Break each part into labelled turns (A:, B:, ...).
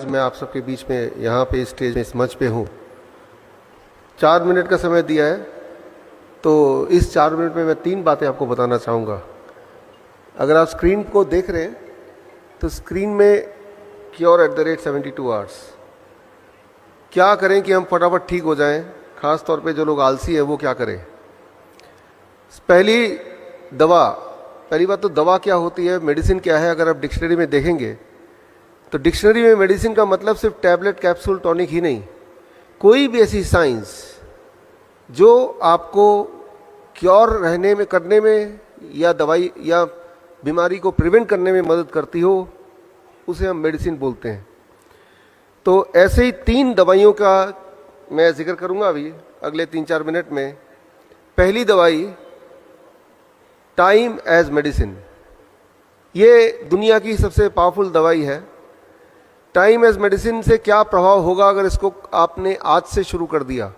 A: मैं आप सबके बीच में यहाँ पे स्टेज में इस मंच पे हूँ। 4 मिनट का समय दिया है, तो इस 4 मिनट में मैं 3 बातें आपको बताना चाहूँगा। अगर आप स्क्रीन को देख रहे हैं तो स्क्रीन में cure@72 आवर्स। क्या करें कि हम फटाफट ठीक हो जाएं, ख़ास तौर पे जो लोग आलसी है वो क्या करें। पहली बात तो दवा क्या होती है, मेडिसिन क्या है। अगर आप डिक्शनरी में देखेंगे तो डिक्शनरी में मेडिसिन का मतलब सिर्फ टैबलेट, कैप्सूल, टॉनिक ही नहीं, कोई भी ऐसी साइंस जो आपको क्योर रहने में करने में या दवाई या बीमारी को प्रिवेंट करने में मदद करती हो, उसे हम मेडिसिन बोलते हैं। तो ऐसे ही 3 दवाइयों का मैं जिक्र करूंगा अभी अगले 3-4 मिनट में। पहली दवाई टाइम एज मेडिसिन। ये दुनिया की सबसे पावरफुल दवाई है। टाइम एज मेडिसिन से क्या प्रभाव होगा अगर इसको आपने आज से शुरू कर दिया।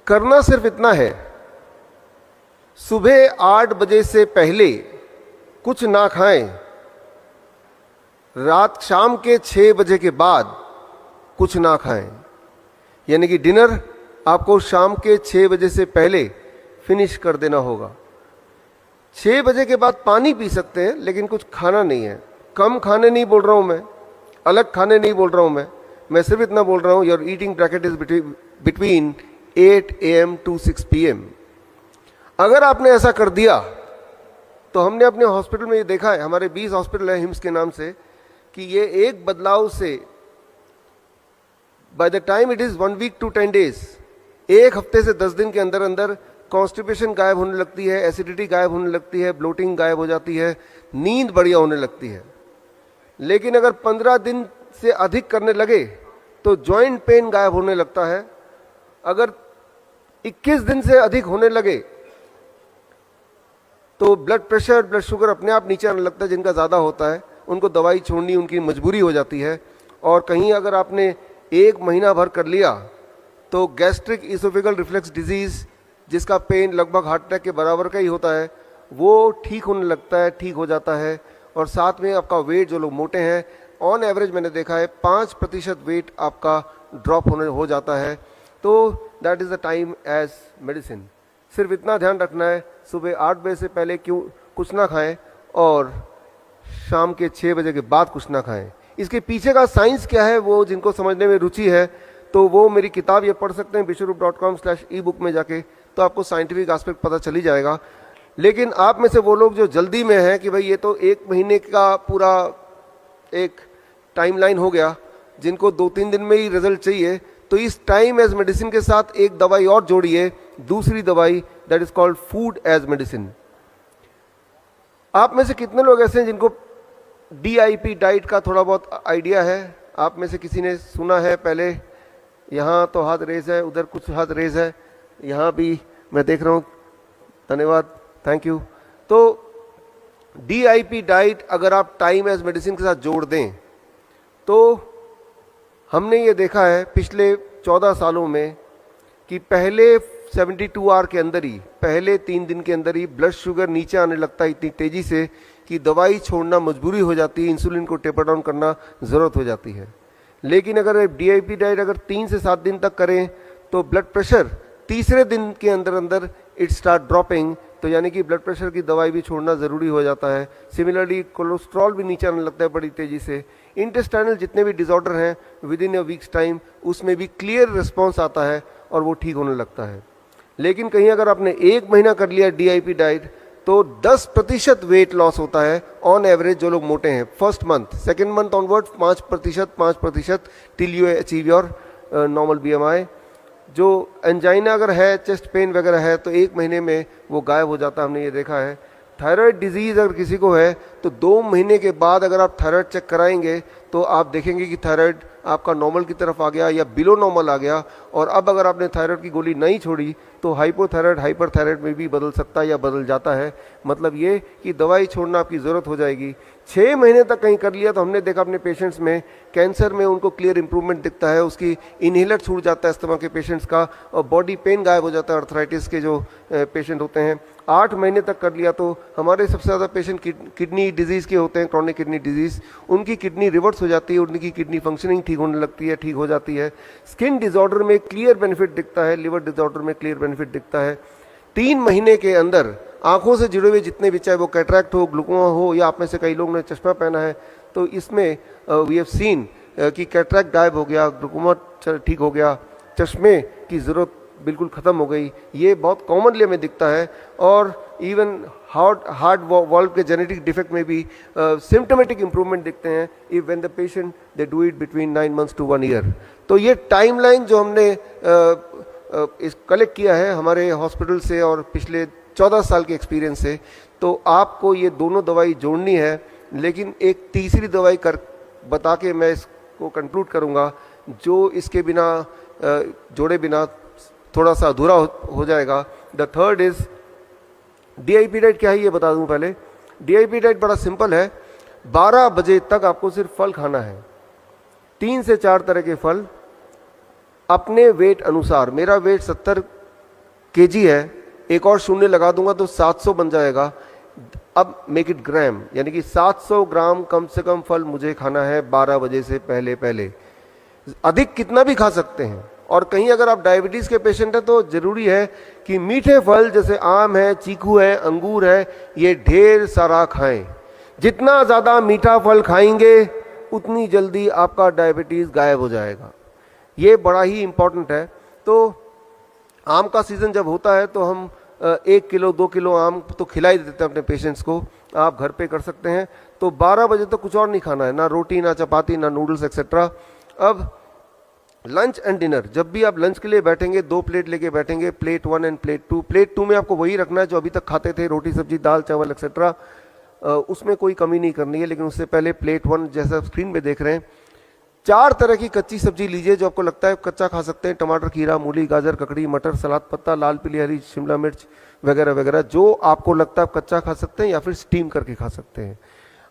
A: करना सिर्फ इतना है, सुबह 8 बजे से पहले कुछ ना खाएं, शाम के 6 बजे के बाद कुछ ना खाएं। यानी कि डिनर आपको शाम के 6 बजे से पहले फिनिश कर देना होगा। 6 बजे के बाद पानी पी सकते हैं, लेकिन कुछ खाना नहीं है। कम खाने नहीं बोल रहा हूं मैं, अलग खाने नहीं बोल रहा हूं मैं सिर्फ इतना बोल रहा हूं, your eating bracket is between 8 AM to 6 PM। अगर आपने ऐसा कर दिया तो हमने अपने हॉस्पिटल में ये देखा है, हमारे 20 हॉस्पिटल है हिम्स के नाम से, कि ये एक बदलाव से by the time it is 1 week to 10 days, 1 हफ्ते से 10 दिन के अंदर अंदर कॉन्स्टिपेशन गायब होने लगती है, एसिडिटी गायब होने लगती है, ब्लोटिंग गायब हो जाती है, नींद बढ़िया होने लगती है। लेकिन अगर 15 दिन से अधिक करने लगे तो जॉइंट पेन गायब होने लगता है। अगर 21 दिन से अधिक होने लगे तो ब्लड प्रेशर, ब्लड शुगर अपने आप नीचे आने लगता है। जिनका ज़्यादा होता है उनको दवाई छोड़नी उनकी मजबूरी हो जाती है। और कहीं अगर आपने 1 महीना भर कर लिया तो गैस्ट्रिक इसोफेगल रिफ्लेक्स डिजीज़, जिसका पेन लगभग हार्ट अटैक के बराबर का ही होता है, वो ठीक होने लगता है, ठीक हो जाता है। और साथ में आपका वेट, जो लोग मोटे हैं, ऑन एवरेज मैंने देखा है 5% वेट आपका ड्रॉप हो जाता है। तो that is the time as medicine. सिर्फ इतना ध्यान रखना है, सुबह 8 बजे से पहले कुछ ना खाएं और शाम के 6 बजे के बाद कुछ ना खाएं। इसके पीछे का साइंस क्या है, वो जिनको समझने में रुचि है तो वो मेरी किताब ये पढ़ सकते हैं bishwarup.com/ebook में जाके, तो आपको साइंटिफिक एस्पेक्ट पता चली जाएगा। लेकिन आप में से वो लोग जो जल्दी में हैं कि भाई ये तो 1 महीने का पूरा एक टाइमलाइन हो गया, जिनको 2-3 दिन में ही रिजल्ट चाहिए, तो इस टाइम एज मेडिसिन के साथ एक दवाई और जोड़िए, दूसरी दवाई, that is called food as medicine. आप में से कितने लोग ऐसे हैं जिनको DIP डाइट का थोड़ा बहुत आइडिया है? आप में से किसी ने सुना है पहले? यहाँ तो हाथ रेज है, उधर कुछ हाथ रेज है, यहाँ भी मैं देख रहा हूँ, धन्यवाद, थैंक यू। तो DIP डाइट अगर आप टाइम एज मेडिसिन के साथ जोड़ दें तो हमने ये देखा है पिछले 14 सालों में कि पहले 72 आवर के अंदर ही, पहले 3 दिन के अंदर ही ब्लड शुगर नीचे आने लगता है इतनी तेजी से कि दवाई छोड़ना मजबूरी हो जाती है, इंसुलिन को टेपर डाउन करना ज़रूरत हो जाती है। लेकिन अगर DIP डाइट अगर 3 से 7 दिन तक करें तो ब्लड प्रेशर तीसरे दिन के अंदर अंदर इट स्टार्ट ड्रॉपिंग, तो यानी कि ब्लड प्रेशर की दवाई भी छोड़ना ज़रूरी हो जाता है। सिमिलरली कोलेस्ट्रॉल भी नीचे आने लगता है बड़ी तेज़ी से। इंटेस्टाइनल जितने भी डिसऑर्डर हैं with in a weeks time उसमें भी क्लियर रिस्पॉन्स आता है और वो ठीक होने लगता है। लेकिन कहीं अगर आपने 1 महीना कर लिया DIP डाइट तो 10% वेट लॉस होता है ऑन एवरेज जो लोग मोटे हैं। First month, second month onward 5% till you achieve your normal BMI। जो एंजाइना अगर है, चेस्ट पेन वगैरह है, तो 1 महीने में वो गायब हो जाता है, हमने ये देखा है। थायराइड डिजीज़ अगर किसी को है तो 2 महीने के बाद अगर आप थायराइड चेक कराएंगे तो आप देखेंगे कि थायराइड आपका नॉर्मल की तरफ आ गया या बिलो नॉर्मल आ गया। और अब अगर आपने थायराइड की गोली नहीं छोड़ी तो हाइपोथायराइड हाइपरथायराइड में भी बदल सकता है या बदल जाता है। मतलब ये कि दवाई छोड़ना आपकी ज़रूरत हो जाएगी। 6 महीने तक कहीं कर लिया तो हमने देखा अपने पेशेंट्स में, कैंसर में उनको क्लियर इंप्रूवमेंट दिखता है, उसकी इनहेलर छूट जाता है अस्थमा के पेशेंट्स का, और बॉडी पेन गायब हो जाता है अर्थराइटिस के जो पेशेंट होते हैं। 8 महीने तक कर लिया तो हमारे सबसे ज़्यादा पेशेंट किडनी डिजीज़ के होते हैं, क्रॉनिक किडनी डिजीज़, उनकी किडनी रिवर्स हो जाती है, उनकी किडनी फंक्शनिंग ठीक होने लगती है, ठीक हो जाती है। स्किन डिसऑर्डर में क्लियर बेनिफिट दिखता है, लिवर डिसऑर्डर में क्लियर बेनिफिट दिखता है। 3 महीने के अंदर आंखों से जुड़े हुए जितने भी, चाहे वो कैटरैक्ट हो, ग्लूकोमा हो, या आप में से कई लोग ने चश्मा पहना है, तो इसमें वी हैव सीन कि कैटरैक्ट गायब हो गया, ग्लूकोमा ठीक हो गया, चश्मे की ज़रूरत बिल्कुल ख़त्म हो गई। ये बहुत कॉमनली हमें दिखता है। और इवन हार्ट वॉल्व के जेनेटिक डिफेक्ट में भी सिम्टोमेटिक इंप्रूवमेंट दिखते हैं if when the patient they do it between 9 months to 1 year। तो ये टाइमलाइन जो हमने इस कलेक्ट किया है हमारे हॉस्पिटल से और पिछले 14 साल के एक्सपीरियंस से, तो आपको ये दोनों दवाई जोड़नी है। लेकिन एक तीसरी दवाई कर बता के मैं इसको कंक्लूड करूँगा, जो इसके बिना जोड़े बिना थोड़ा सा अधूरा हो जाएगा। The third is DIP diet. क्या है ये बता दूं पहले। DIP डाइट बड़ा सिंपल है। 12 बजे तक आपको सिर्फ फल खाना है, 3 से 4 तरह के फल अपने वेट अनुसार। मेरा वेट 70 kg है, एक और शून्य लगा दूंगा तो 700 बन जाएगा। अब मेक इट ग्राम, यानी कि 700 ग्राम कम से कम फल मुझे खाना है 12 बजे से पहले पहले। अधिक कितना भी खा सकते हैं। और कहीं अगर आप डायबिटीज़ के पेशेंट हैं तो ज़रूरी है कि मीठे फल जैसे आम है, चीकू है, अंगूर है, ये ढेर सारा खाएं। जितना ज़्यादा मीठा फल खाएंगे उतनी जल्दी आपका डायबिटीज़ गायब हो जाएगा। ये बड़ा ही इम्पॉर्टेंट है। तो आम का सीज़न जब होता है तो हम 1 किलो 2 किलो आम तो खिला ही देते हैं अपने पेशेंट्स को, आप घर पे कर सकते हैं। तो 12 बजे तो कुछ और नहीं खाना है, ना रोटी, ना चपाती, ना नूडल्स एक्सेट्रा। अब लंच एंड डिनर, जब भी आप लंच के लिए बैठेंगे 2 प्लेट लेके बैठेंगे, प्लेट 1 एंड प्लेट 2। प्लेट 2 में आपको वही रखना है जो अभी तक खाते थे, रोटी सब्जी दाल चावल एक्सेट्रा, उसमें कोई कमी नहीं करनी है। लेकिन उससे पहले प्लेट 1 जैसा स्क्रीन पे देख रहे हैं, 4 तरह की कच्ची सब्जी लीजिए जो आपको लगता है कच्चा खा सकते हैं। टमाटर, खीरा, मूली, गाजर, ककड़ी, मटर, सलाद पत्ता, लाल पीली हरी शिमला मिर्च वगैरह वगैरह, जो आपको लगता है आप कच्चा खा सकते हैं या फिर स्टीम करके खा सकते हैं।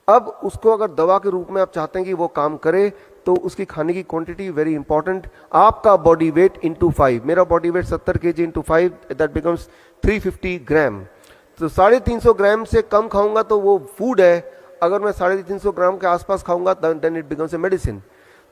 A: अब उसको अगर दवा के रूप में आप चाहते हैं कि वो काम करे तो उसकी खाने की क्वांटिटी वेरी इंपॉर्टेंट। आपका बॉडी वेट इंटू 5, मेरा body weight 70 kg into 5, that becomes 350 ग्राम। तो 350 ग्राम से कम खाऊंगा तो वो फूड है, अगर मैं 350 ग्राम के आसपास खाऊंगा then it becomes a medicine.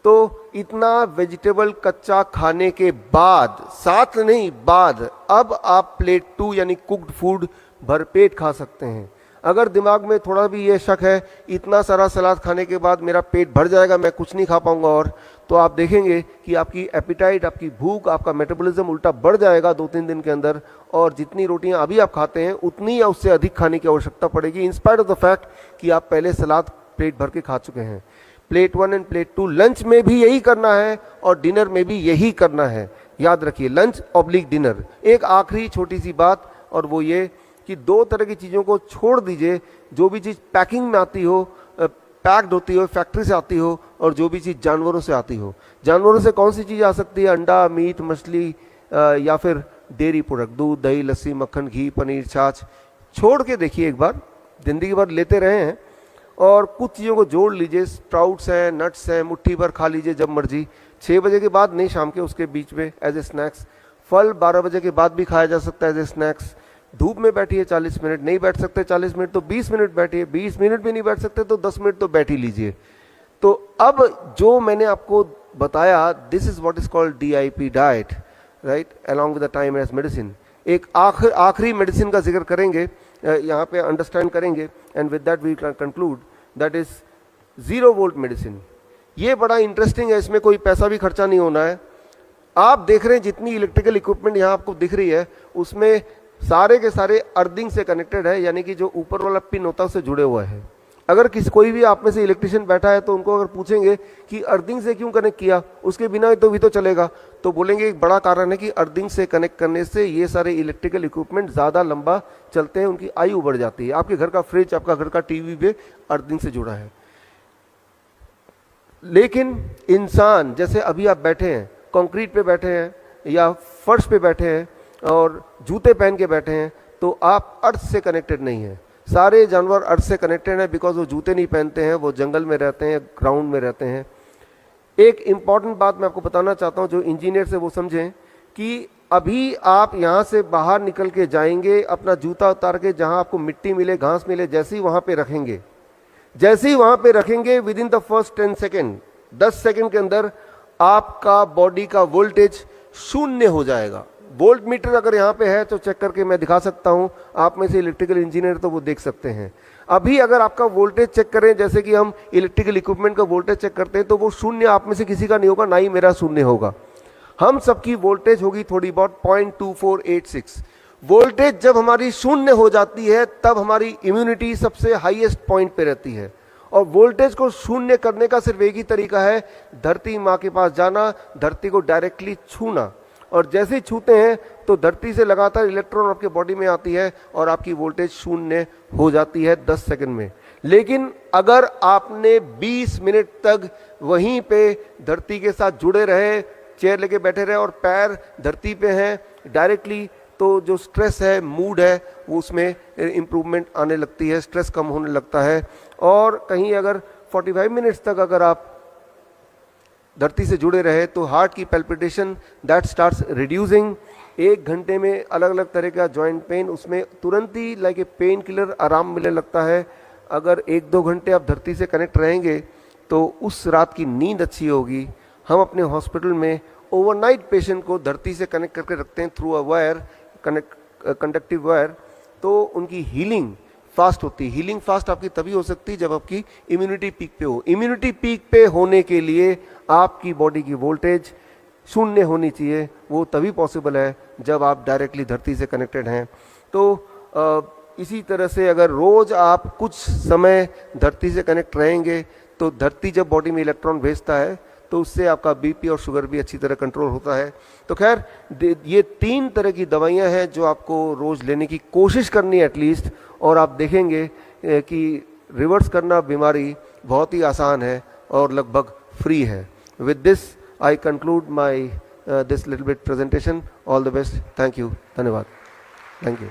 A: तो इतना वेजिटेबल कच्चा खाने के बाद, साथ नहीं बाद, अब आप प्लेट 2 यानी कुक्ड फूड भरपेट खा सकते हैं। अगर दिमाग में थोड़ा भी ये शक है इतना सारा सलाद खाने के बाद मेरा पेट भर जाएगा, मैं कुछ नहीं खा पाऊंगा, और तो आप देखेंगे कि आपकी एपिटाइट, आपकी भूख, आपका मेटाबॉलिज्म उल्टा बढ़ जाएगा 2-3 दिन के अंदर, और जितनी रोटियां अभी आप खाते हैं उतनी या उससे अधिक खाने की आवश्यकता पड़ेगी, इंस्पाइट ऑफ द फैक्ट कि आप पहले सलाद पेट भर के खा चुके हैं। प्लेट 1 एंड प्लेट 2 लंच में भी यही करना है और डिनर में भी यही करना है। याद रखिए, लंच ऑब्लिक डिनर। एक आखिरी छोटी सी बात, और वो ये कि 2 तरह की चीज़ों को छोड़ दीजिए। जो भी चीज़ पैकिंग में आती हो, पैक्ड होती हो, फैक्ट्री से आती हो, और जो भी चीज़ जानवरों से आती हो। जानवरों से कौन सी चीज़ आ सकती है? अंडा, मीट, मछली या फिर डेयरी प्रोडक्ट, दूध, दही, लस्सी, मक्खन, घी, पनीर, छाछ। छोड़ के देखिए एक बार, जिंदगी भर लेते रहे हैं, और कुछ चीज़ों को जोड़ लीजिए। स्प्राउट्स हैं, नट्स हैं, मुट्ठी भर खा लीजिए जब मर्जी, 6 बजे के बाद नहीं, शाम के उसके बीच में एज ए स्नैक्स। फल 12 बजे के बाद भी खाया जा सकता है एज ए स्नैक्स। धूप में बैठिए 40 मिनट, नहीं बैठ सकते 40 मिनट तो 20 मिनट बैठिए, 20 मिनट भी नहीं बैठ सकते तो 10 मिनट तो बैठ ही लीजिए। तो अब जो मैंने आपको बताया, this is what is called DIP diet, right, along with the time as medicine. एक आखिरी मेडिसिन का जिक्र करेंगे, यहाँ पे अंडरस्टैंड करेंगे, and with that we can conclude, that is 0 volt medicine. ये बड़ा इंटरेस्टिंग है, इसमें कोई पैसा भी खर्चा नहीं होना है। आप देख रहे हैं जितनी इलेक्ट्रिकल इक्विपमेंट यहाँ आपको दिख रही है, उसमें सारे के सारे अर्थिंग से कनेक्टेड है, यानी कि जो ऊपर वाला पिन होता है उससे जुड़े हुआ है। अगर कोई भी आप में से इलेक्ट्रिशियन बैठा है तो उनको अगर पूछेंगे कि अर्थिंग से क्यों कनेक्ट किया, उसके बिना तो भी तो चलेगा, तो बोलेंगे एक बड़ा कारण है कि अर्थिंग से कनेक्ट करने से ये सारे इलेक्ट्रिकल इक्विपमेंट ज़्यादा लंबा चलते हैं, उनकी आयु बढ़ जाती है। आपके घर का फ्रिज, आपका घर का टीवी भी अर्थिंग से जुड़ा है। लेकिन इंसान, जैसे अभी आप बैठे हैं, कंक्रीट पे बैठे हैं या फर्श पे बैठे हैं और जूते पहन के बैठे हैं, तो आप अर्थ से कनेक्टेड नहीं हैं। सारे जानवर अर्थ से कनेक्टेड हैं, बिकॉज वो जूते नहीं पहनते हैं, वो जंगल में रहते हैं, ग्राउंड में रहते हैं। एक इंपॉर्टेंट बात मैं आपको बताना चाहता हूँ, जो इंजीनियर से वो समझें कि अभी आप यहाँ से बाहर निकल के जाएंगे, अपना जूता उतार के जहाँ आपको मिट्टी मिले, घास मिले, जैसे ही वहाँ पे रखेंगे, जैसे ही वहां पे रखेंगे with in the first 10 second, 10 second के अंदर आपका बॉडी का वोल्टेज शून्य हो जाएगा। वोल्ट मीटर अगर यहाँ पे है तो चेक करके मैं दिखा सकता हूँ, आप में से इलेक्ट्रिकल इंजीनियर तो वो देख सकते हैं। अभी अगर आपका वोल्टेज चेक करें, जैसे कि हम इलेक्ट्रिकल इक्विपमेंट का वोल्टेज चेक करते हैं, तो वो शून्य आप में से किसी का नहीं होगा, ना ही मेरा शून्य होगा। हम सबकी वोल्टेज होगी थोड़ी बहुत 0.2486। वोल्टेज जब हमारी शून्य हो जाती है तब हमारी इम्यूनिटी सबसे हाईएस्ट पॉइंट पे रहती है। और वोल्टेज को शून्य करने का सिर्फ एक ही तरीका है, धरती माँ के पास जाना, धरती को डायरेक्टली छूना। और जैसे ही छूते हैं तो धरती से लगातार इलेक्ट्रॉन आपके बॉडी में आती है और आपकी वोल्टेज शून्य हो जाती है 10 सेकंड में। लेकिन अगर आपने 20 मिनट तक वहीं पे धरती के साथ जुड़े रहे, चेयर लेके बैठे रहे और पैर धरती पे हैं डायरेक्टली, तो जो स्ट्रेस है, मूड है, वो उसमें इम्प्रूवमेंट आने लगती है, स्ट्रेस कम होने लगता है। और कहीं अगर 45 मिनट्स तक अगर आप धरती से जुड़े रहे तो हार्ट की पैल्पिटेशन दैट स्टार्ट्स रिड्यूसिंग। 1 घंटे में अलग अलग तरह का जॉइंट पेन, उसमें तुरंत ही लाइक ए पेन किलर आराम मिलने लगता है। अगर 1-2 घंटे आप धरती से कनेक्ट रहेंगे तो उस रात की नींद अच्छी होगी। हम अपने हॉस्पिटल में ओवरनाइट पेशेंट को धरती से कनेक्ट करके रखते हैं through a wire, conductive wire, तो उनकी हीलिंग फास्ट होती है। हीलिंग फास्ट आपकी तभी हो सकती है जब आपकी इम्यूनिटी पीक पे हो। इम्यूनिटी पीक पे होने के लिए आपकी बॉडी की वोल्टेज शून्य होनी चाहिए, वो तभी पॉसिबल है जब आप डायरेक्टली धरती से कनेक्टेड हैं। तो इसी तरह से अगर रोज आप कुछ समय धरती से कनेक्ट रहेंगे तो धरती जब बॉडी में इलेक्ट्रॉन भेजता है तो उससे आपका बीपी और शुगर भी अच्छी तरह कंट्रोल होता है। तो खैर ये 3 तरह की दवाइयां हैं जो आपको रोज लेने की कोशिश करनी है एटलीस्ट, और आप देखेंगे कि रिवर्स करना बीमारी बहुत ही आसान है और लगभग फ्री है। With this I conclude my this little bit presentation. All the best. Thank you. धन्यवाद। Thank you.